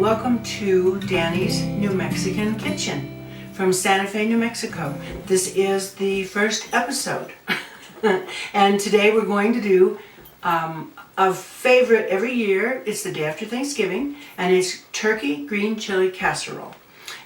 welcome to Danny's New Mexican Kitchen from Santa Fe, New Mexico. This is the first episode and today we're going to do a favorite every year. It's the day after Thanksgiving and it's turkey green chili casserole.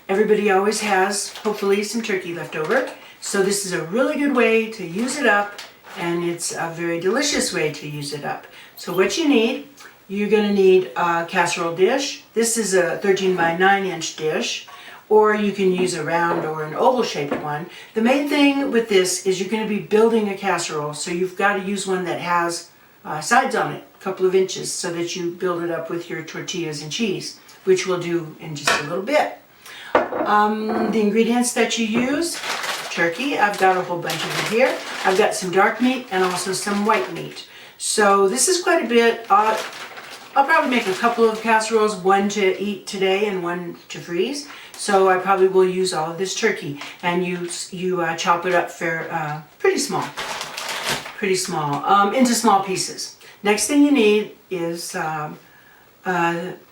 Everybody always has hopefully some turkey left over, so this is a really good way to use it up, and it's a very delicious way to use it up. So what you need, you're going to need a casserole dish. This is a 13 by 9 inch dish, or you can use a round or an oval shaped one. The main thing with this is you're going to be building a casserole, so you've got to use one that has sides on it, a couple of inches, so that you build it up with your tortillas and cheese, which we'll do in just a little bit. The ingredients that you use: turkey. I've got a whole bunch of it here. I've got some dark meat and also some white meat. So this is quite a bit. I'll probably make a couple of casseroles, one to eat today and one to freeze. So I probably will use all of this turkey, and you chop it up pretty small, into small pieces. Next thing you need is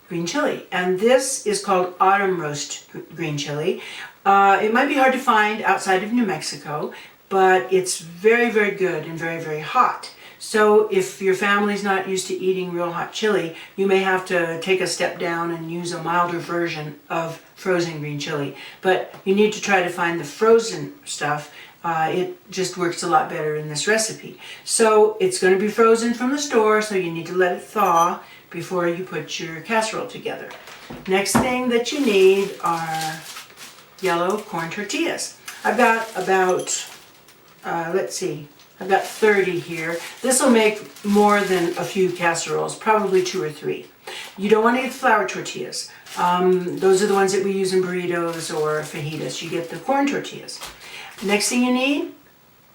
green chili, and this is called autumn roast green chili. It might be hard to find outside of New Mexico, but it's very, very good and very, very hot. So if your family's not used to eating real hot chili, you may have to take a step down and use a milder version of frozen green chili. But you need to try to find the frozen stuff. It just works a lot better in this recipe. So it's going to be frozen from the store, so you need to let it thaw before you put your casserole together. Next thing that you need are yellow corn tortillas. I've got about, I've got 30 here. This will make more than a few casseroles, probably 2 or 3. You don't want to get flour tortillas. Those are the ones that we use in burritos or fajitas. You get the corn tortillas. Next thing you need,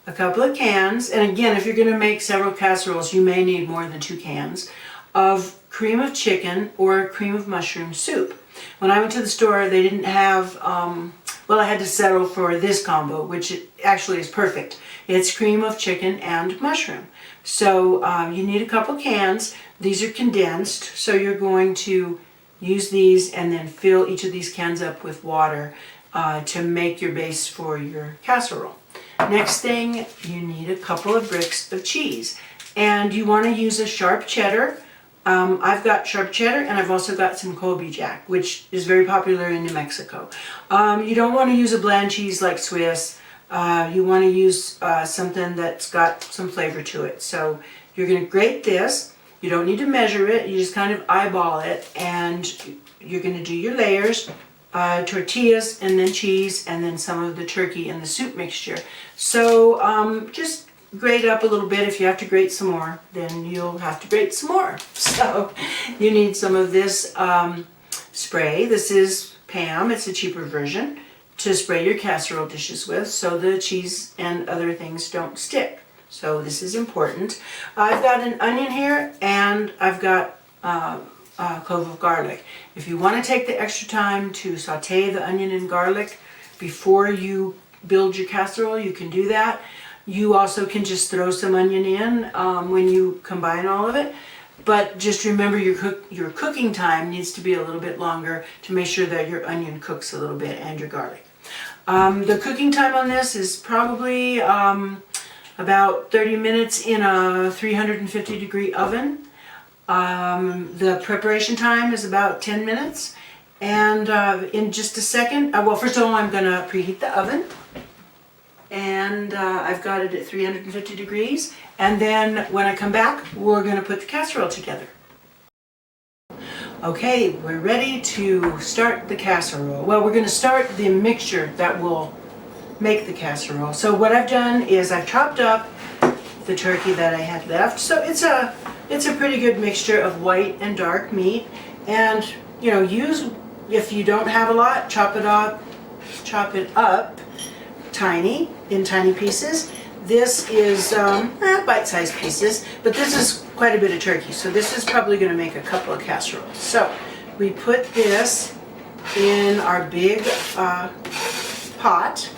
a couple of cans, and again, if you're going to make several casseroles, you may need more than 2 cans of cream of chicken or cream of mushroom soup. When I went to the store, they didn't have, I had to settle for this combo, which actually is perfect. It's cream of chicken and mushroom. So you need a couple cans. These are condensed, so you're going to use these and then fill each of these cans up with water to make your base for your casserole. Next thing, you need a couple of bricks of cheese, and you want to use a sharp cheddar. I've got sharp cheddar, and I've also got some Colby Jack, which is very popular in New Mexico. You don't want to use a bland cheese like Swiss. You want to use something that's got some flavor to it. So you're going to grate this. You don't need to measure it. You just kind of eyeball it, and you're going to do your layers, tortillas, and then cheese, and then some of the turkey and the soup mixture. So just grate up a little bit. If you have to grate some more, then you'll have to grate some more. So you need some of this spray. This is Pam. It's a cheaper version to spray your casserole dishes with, so the cheese and other things don't stick. So this is important. I've got an onion here, and I've got a clove of garlic. If you want to take the extra time to saute the onion and garlic before you build your casserole, you can do that. You also can just throw some onion in when you combine all of it. But just remember, your cooking time needs to be a little bit longer to make sure that your onion cooks a little bit and your garlic. The cooking time on this is probably about 30 minutes in a 350 degree oven. The preparation time is about 10 minutes. And in just a second, first of all, I'm going to preheat the oven. And I've got it at 350 degrees. And then when I come back, we're going to put the casserole together. Okay, we're ready to start the casserole. Well, we're going to start the mixture that will make the casserole. So what I've done is I've chopped up the turkey that I had left. So it's a pretty good mixture of white and dark meat. And if you don't have a lot, chop it up in tiny pieces. This is bite-sized pieces, but this is quite a bit of turkey, so this is probably going to make a couple of casseroles. So we put this in our big pot.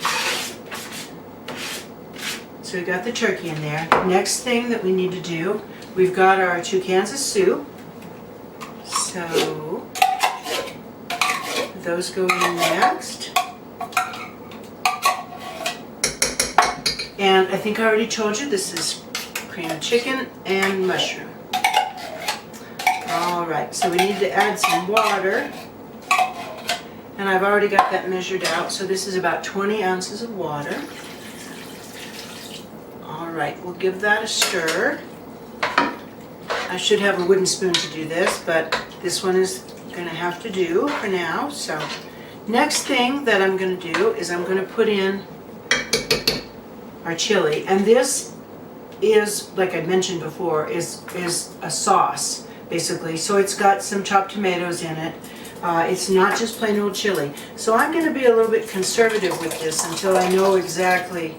So we got the turkey in there. Next thing that we need to do, we've got our 2 cans of soup. So those go in next. And I think I already told you this is cream chicken and mushroom. All right, so we need to add some water. And I've already got that measured out, so this is about 20 ounces of water. All right, we'll give that a stir. I should have a wooden spoon to do this, but this one is going to have to do for now. So next thing that I'm going to do is I'm going to put in our chili. And this is, like I mentioned before, is a sauce, basically. So it's got some chopped tomatoes in it. It's not just plain old chili. So I'm going to be a little bit conservative with this until I know exactly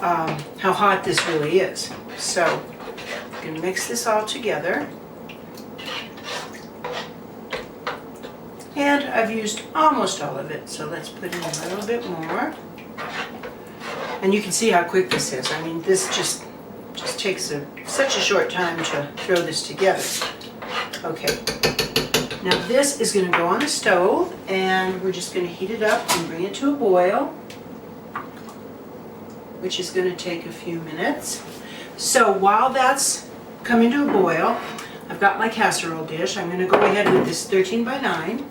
how hot this really is. So I'm going to mix this all together. And I've used almost all of it, so let's put in a little bit more. And you can see how quick this is. I mean, this just takes such a short time to throw this together. Okay. Now this is going to go on the stove, and we're just going to heat it up and bring it to a boil, which is going to take a few minutes. So while that's coming to a boil, I've got my casserole dish. I'm going to go ahead with this 13 by 9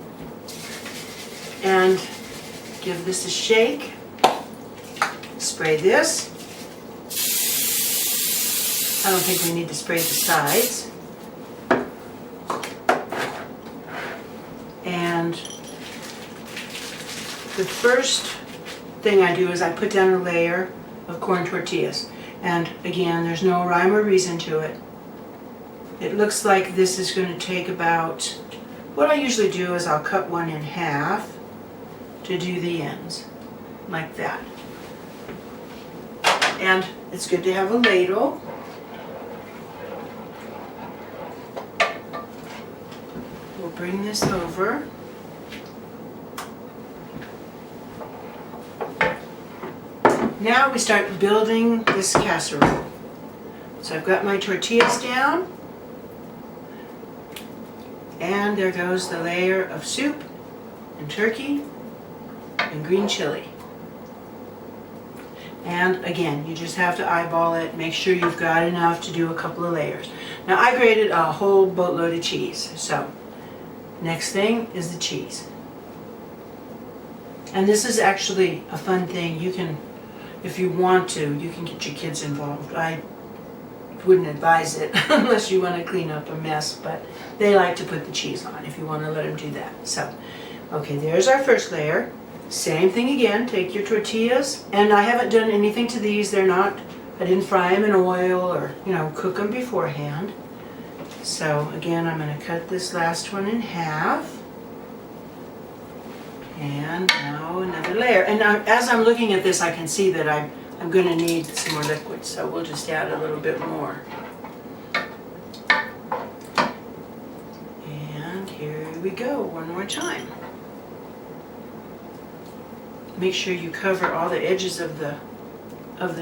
and give this a shake. Spray this. I don't think we need to spray the sides. And the first thing I do is I put down a layer of corn tortillas. And again, there's no rhyme or reason to it. It looks like this is going to take about, what I usually do is I'll cut one in half to do the ends, like that. And it's good to have a ladle. We'll bring this over. Now we start building this casserole. So I've got my tortillas down, and there goes the layer of soup and turkey and green chili. And again, you just have to eyeball it, make sure you've got enough to do a couple of layers. Now I grated a whole boatload of cheese, so next thing is the cheese. And this is actually a fun thing. You can, if you want to, you can get your kids involved. I wouldn't advise it unless you want to clean up a mess, but they like to put the cheese on if you want to let them do that. So, okay, there's our first layer. Same thing again, take your tortillas, and I haven't done anything to these. They're not, I didn't fry them in oil or, cook them beforehand. So again, I'm going to cut this last one in half. And now another layer. And as I'm looking at this, I can see that I'm going to need some more liquid, so we'll just add a little bit more. And here we go, one more time. Make sure you cover all the edges of the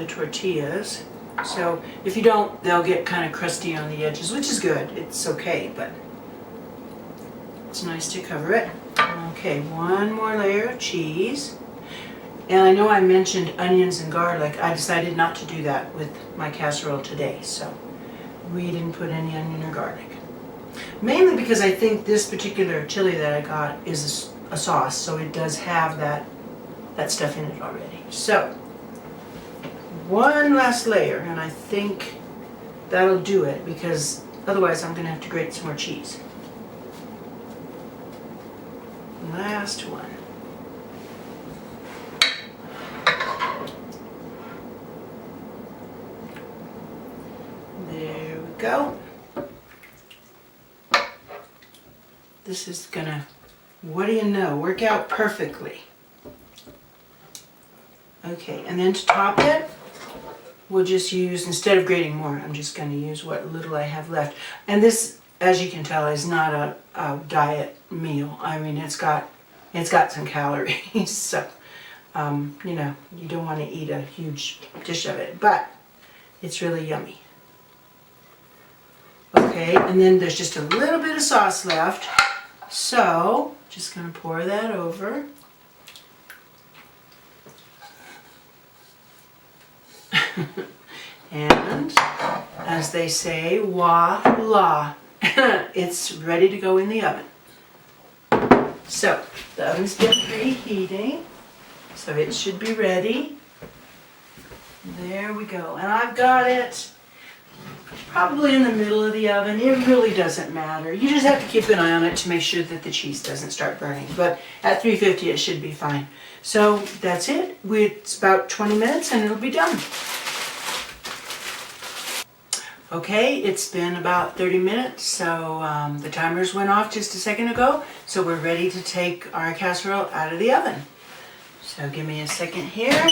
tortillas. So if you don't, they'll get kind of crusty on the edges, which is good. It's okay, but it's nice to cover it. Okay, one more layer of cheese. And I know I mentioned onions and garlic. I decided not to do that with my casserole today, so we didn't put any onion or garlic. Mainly because I think this particular chili that I got is a sauce, so it does have that stuff in it already. So, one last layer, and I think that'll do it, because otherwise I'm going to have to grate some more cheese. Last one. There we go. This is gonna, what do you know, work out perfectly. Okay, and then to top it, we'll just use, instead of grating more, I'm just going to use what little I have left. And this, as you can tell, is not a diet meal. I mean, it's got some calories, so you don't want to eat a huge dish of it, but it's really yummy. Okay, and then there's just a little bit of sauce left, so Just going to pour that over. And as they say, voila, it's ready to go in the oven. So the oven's been preheating, so it should be ready. There we go, and I've got it probably in the middle of the oven. It really doesn't matter. You just have to keep an eye on it to make sure that the cheese doesn't start burning. But at 350 it should be fine. So that's it. It's about 20 minutes and it'll be done. Okay, it's been about 30 minutes, so the timers went off just a second ago, so we're ready to take our casserole out of the oven. So give me a second here.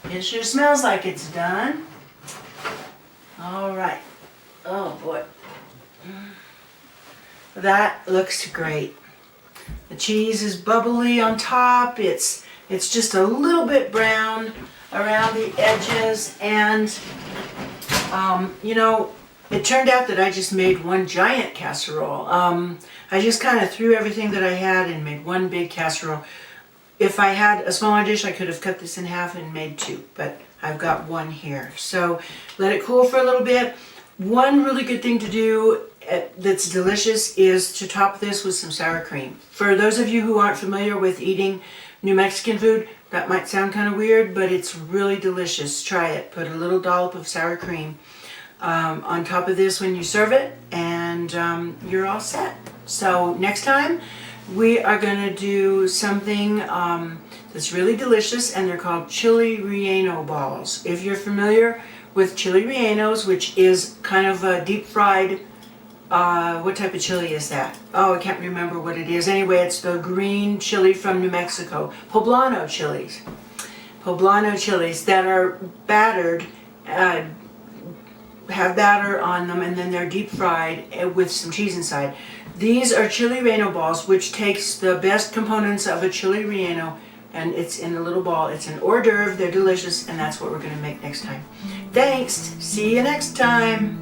It sure smells like it's done. All right. Oh boy. That looks great. The cheese is bubbly on top. It's just a little bit brown around the edges, and you know, it turned out that I just made one giant casserole. I just kind of threw everything that I had and made one big casserole. If I had a smaller dish, I could have cut this in half and made two, but I've got one here. So let it cool for a little bit. One really good thing to do that's delicious is to top this with some sour cream. For those of you who aren't familiar with eating New Mexican food, that might sound kind of weird, but it's really delicious. Try it. Put a little dollop of sour cream on top of this when you serve it, and you're all set. So next time we are going to do something that's really delicious, and they're called chili relleno balls. If you're familiar with chili rellenos, which is kind of a deep fried, what type of chili is that? Oh, I can't remember what it is. Anyway, it's the green chili from New Mexico. Poblano chilies. Poblano chilies that are battered, have batter on them, and then they're deep fried with some cheese inside. These are chili relleno balls, which takes the best components of a chili relleno, and it's in a little ball. It's an hors d'oeuvre. They're delicious, and that's what we're going to make next time. Thanks. See you next time.